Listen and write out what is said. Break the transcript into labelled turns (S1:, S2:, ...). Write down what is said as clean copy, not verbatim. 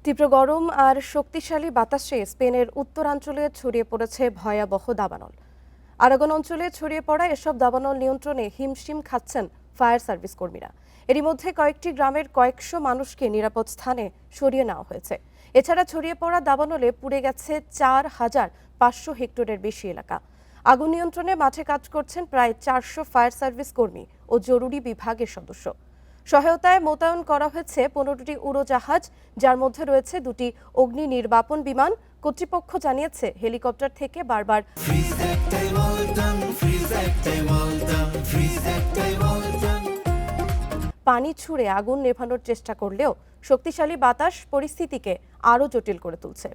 S1: তীব্র গরম আর শক্তিশালী বাতাসে স্পেনের উত্তরাঞ্চলে ছড়িয়ে পড়েছে ভয়াবহ দাবানল। আরাগন অঞ্চলে ছড়িয়ে পড়া এসব দাবানল নিয়ন্ত্রণে হিমশিম খাচ্ছেন ফায়ার সার্ভিস কর্মীরা। এরই মধ্যে কয়েকটি গ্রামের কয়েকশো মানুষকে নিরাপদ স্থানে সরিয়ে নেওয়া হয়েছে। এছাড়া ছড়িয়ে পড়া দাবানলে পুড়ে গেছে ৪,৫০০ হেক্টরের বেশি এলাকা। আগুন নিয়ন্ত্রণে মাঠে কাজ করছেন প্রায় ৪০০ ফায়ার সার্ভিস কর্মী ও জরুরি বিভাগের সদস্য। সহায়তায় মোতায়েন করা হয়েছে ১৫টি উড়োজাহাজ, যার মধ্যে রয়েছে ২টি অগ্নি নির্বাপন বিমান। কর্তৃপক্ষ জানিয়েছে হেলিকপ্টার থেকে বারবার পানি ছুড়ে আগুন নেভানোর চেষ্টা করলেও শক্তিশালী বাতাস পরিস্থিতিকে আরও জটিল করে তুলছে।